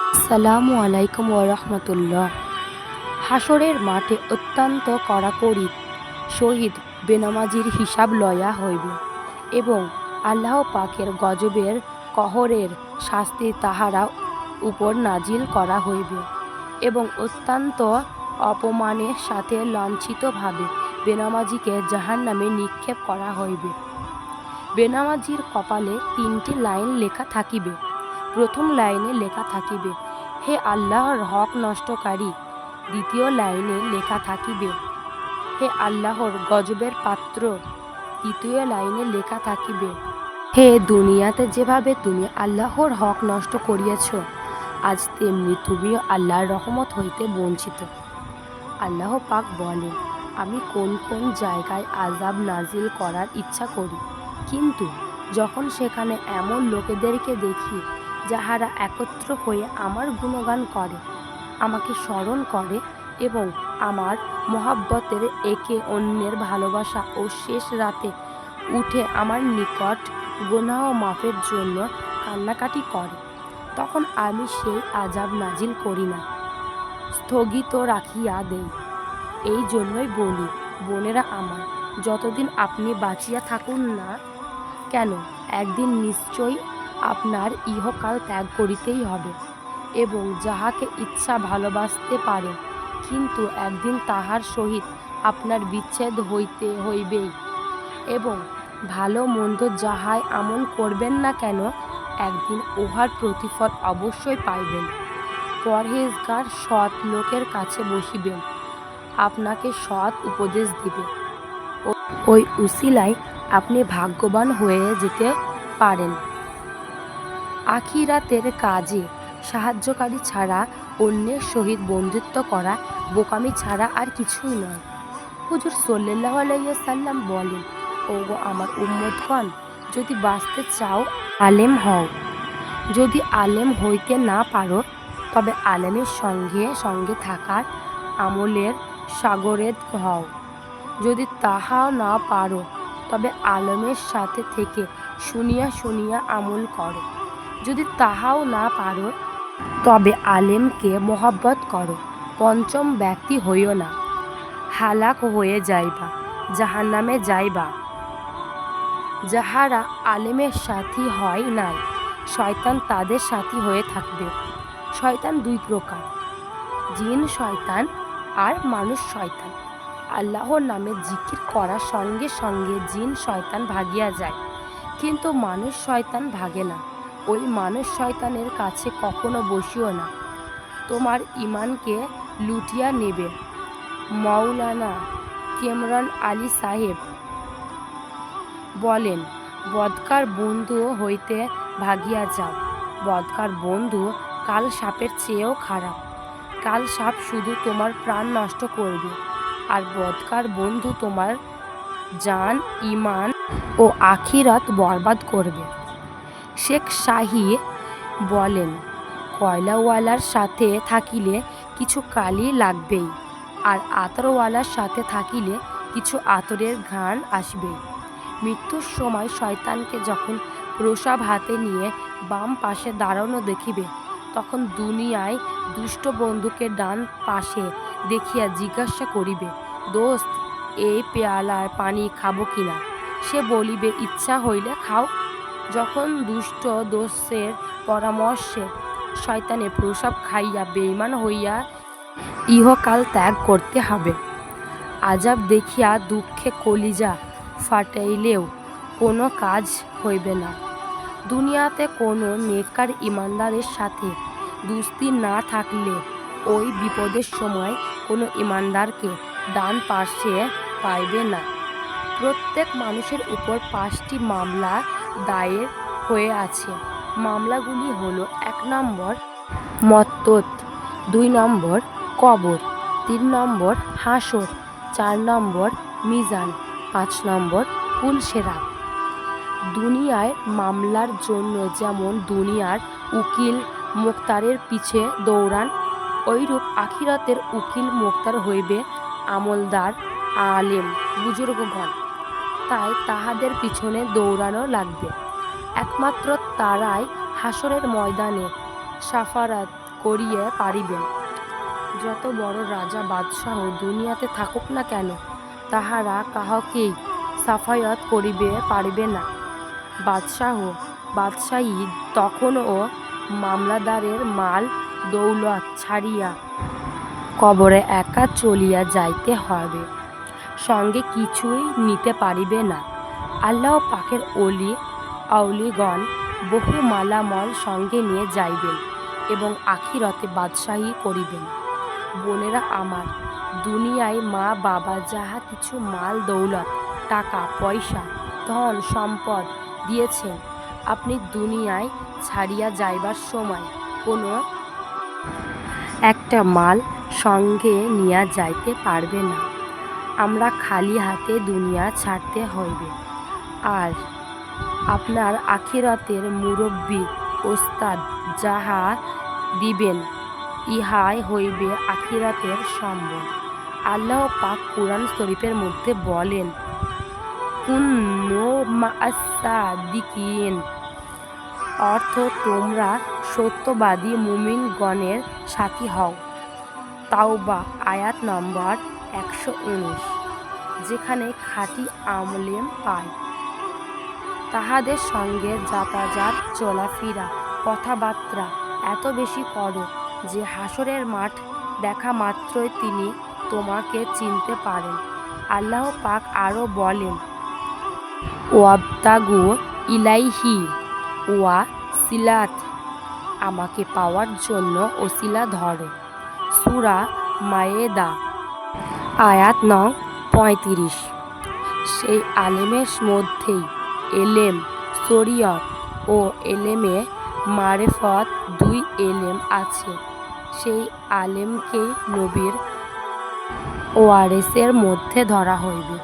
আসসালামু আলাইকুম ওরহমতুল্লাহ। হাসরের মাঠে অত্যন্ত কড়াকড়ি সহিত বেনামাজির হিসাব লয়া হইবে এবং আল্লাহ পাকের গজবের কহরের শাস্তি তাহারা উপর নাজিল করা হইবে এবং অত্যন্ত অপমানের সাথে লাঞ্ছিতভাবে বেনামাজিকে জাহান্নামে নিক্ষেপ করা হইবে। বেনামাজির কপালে ৩টি লাইন লেখা থাকিবে। প্রথম লাইনে লেখা থাকিবে, হে আল্লাহর হক নষ্টকারী। দ্বিতীয় লাইনে লেখা থাকিবে, হে আল্লাহর গজবের পাত্র। তৃতীয় লাইনে লেখা থাকিবে, হে দুনিয়াতে যেভাবে তুমি আল্লাহর হক নষ্ট করিয়াছ, আজ তেমনি তুমিও আল্লাহর রহমত হইতে বঞ্চিত। আল্লাহ পাক বলেন, আমি কোন কোন জায়গায় আযাব নাজিল করার ইচ্ছা করি, কিন্তু যখন সেখানে এমন লোকেদেরকে দেখি যাহারা একত্র হয়ে আমার গুণগান করে, আমাকে স্মরণ করে এবং আমার মহাব্বতের একে অন্যের ভালোবাসা ও শেষ রাতে উঠে আমার নিকট গুনাহ মাফের জন্য কান্নাকাটি করে, তখন আমি সেই আযাব নাজিল করি না, স্থগিত রাখিয়া দেই। এই জন্যই বলি, বোনেরা আমার, যতদিন আপনি বাঁচিয়া থাকুন না কেন, একদিন নিশ্চয়ই আপনার ইহকাল ত্যাগ করিতেই হবে এবং যাহাকে ইচ্ছা ভালোবাসতে পারেন, কিন্তু একদিন তাহার সহিত আপনার বিচ্ছেদ হইতে হইবেই এবং ভালো মন্দ যাহাই আমল করবেন না কেন, একদিন উহার প্রতিফল অবশ্যই পাইবেন। পরহেজগার সৎ লোকের কাছে বসিবেন, আপনাকে সৎ উপদেশ দিবে। ওই উসিলায় আপনি ভাগ্যবান হয়ে যেতে পারেন। আখিরাতের কাজে সাহায্যকারী ছাড়া অন্যের সহিত বন্ধুত্ব করা বোকামি ছাড়া আর কিছুই নয়। হুজুর সাল্লাল্লাহু আলাইহি ওয়াসাল্লাম বলেন, ওগো আমার উম্মতগণ, যদি বাঁচতে চাও আলেম হও। যদি আলেম হইতে না পারো, তবে আলেমের সঙ্গে সঙ্গে থাকার আমলের সাগরেদ হও। যদি তাহাও না পারো, তবে আলেমের সাথে থেকে শুনিয়া শুনিয়া আমল করো। যদি তাহাও না পারো, তবে আলেমকে মহব্বত করো। পঞ্চম ব্যক্তি হইও না, হালাক হয়ে যাইবা, জাহান্নামে যাইবা। যাহারা আলেমের সাথী হয় নাই, শয়তান তাদের সাথী হয়ে থাকবে। শয়তান দুই প্রকার, জিন শয়তান আর মানুষ শয়তান। আল্লাহর নামে জিকির করার সঙ্গে সঙ্গে জিন শয়তান ভাগিয়া যায়, কিন্তু মানুষ শয়তান ভাগে না। ওই মানুষ শয়তানের কাছে কখনো বসিও না, তোমার ইমানকে লুটিয়া নেবে। মাওলানা কেমরান আলী সাহেব বলেন, বদকার বন্ধু হইতে ভাগিয়া যাও। বদকার বন্ধু কাল সাপের চেয়েও খারাপ। কাল সাপ শুধু তোমার প্রাণ নষ্ট করবে, আর বদকার বন্ধু তোমার জান, ইমান ও আখিরাত বরবাদ করবে। শেখ শাহী বলেন, কয়লাওয়ালার সাথে থাকিলে কিছু কালি লাগবেই, আর আতরওয়ালার সাথে থাকিলে কিছু আতরের ঘ্রাণ আসবেই। মৃত্যুর সময় শয়তানকে যখন প্রসাব হাতে নিয়ে বাম পাশে দাঁড়ানো দেখিবে, তখন দুনিয়ায় দুষ্ট বন্ধুকে ডান পাশে দেখিয়া জিজ্ঞাসা করিবে, দোস্ত, এই পেয়ালার পানি খাবো কিনা? সে বলিবে, ইচ্ছা হইলে খাও। যখন দুষ্ট দোষের পরামর্শে শয়তানে প্রসাব খাইয়া বেঈমান হইয়া ইহকাল ত্যাগ করতে হবে। আযাব দেখিয়া দুঃখে কলিজা ফাটাইলেও কোনো কাজ হইবে না। দুনিয়াতে কোনো নেককার ইমানদারের সাথে দুস্তি না থাকলে ওই বিপদের সময় কোনো ইমানদারকে ডান পাশে পাইবে না। প্রত্যেক মানুষের উপর 5টি মামলা দায়ের হয়ে আছে। মামলাগুলি হলো, 1 নম্বর মত্তত, 2 নম্বর কবর, 3 নম্বর হাসর, 4 নম্বর মিজান, 5 নম্বর পুলসেরাত। দুনিয়ায় মামলার জন্য যেমন দুনিয়ার উকিল মোক্তারের পিছে দৌড়ান, ঐরূপ আখিরাতের উকিল মোক্তার হইবে আমলদার আলেম বুজুর্গগণ। তাই তাহাদের পিছনে দৌড়ানো লাগবে। একমাত্র তারাই হাসরের ময়দানে শাফাআত করিয়ে পারিবেন। যত বড় রাজা বাদশাহ দুনিয়াতে থাকুক না কেন, তাহারা কাহাকেই সাফায়াত করিবে পারিবে না। বাদশাহী তখনও মামলাদারের মাল দৌলত ছাড়িয়া কবরে একা চলিয়া যাইতে হইবে, সঙ্গে কিছুই নিতে পারিবে না। আল্লাহ পাকের আউলিগণ বহু মালামাল সঙ্গে নিয়ে যাইবেন এবং আখিরাতে বাদশাহী করিবেন। বোনেরা আমার, দুনিয়ায় মা বাবা যাহা কিছু মাল দৌলত, টাকা পয়সা, ধন সম্পদ দিয়েছেন, আপনি দুনিয়ায় ছাড়িয়া যাইবার সময় কোনো একটা মাল সঙ্গে নিয়া যাইতে পারবে না। আমরা খালি হাতে দুনিয়া ছাড়তে হইবে। আর আপনার আখিরাতের মুরব্বী ওস্তাদ যাহা দিবেন, ইহাই হইবে আখিরাতের সম্বল। আল্লাহ পাক কুরআন শরীফের মধ্যে বলেন, কুনু মা'আস সাদিকিন, অর্থ তোমরা সত্যবাদী মুমিনগণের সাথী হও। তাওবা আয়াত নম্বর 119। যেখানে খাঁটি আলেম পায়, তাহাদের সঙ্গে যাতায়াত চলাফেরা কথাবার্তা এত বেশি করো যে হাসরের মাঠ দেখা মাত্রই তিনি তোমাকে চিনতে পারেন। আল্লাহ পাক আরও বলেন, ওয়াবতাগু ইলাইহি ওয়াসিলাত, আমাকে পাওয়ার জন্য ওসিলা ধরো। সূরা মায়েদা আয়াত নং 35। সেই আলেমের মধ্যেই এলেম শরিয়ত ও এলেমে মারেফত, দুই এলেম আছে। সেই আলেমকেই নবীর ওয়ারেসের মধ্যে ধরা হইবে।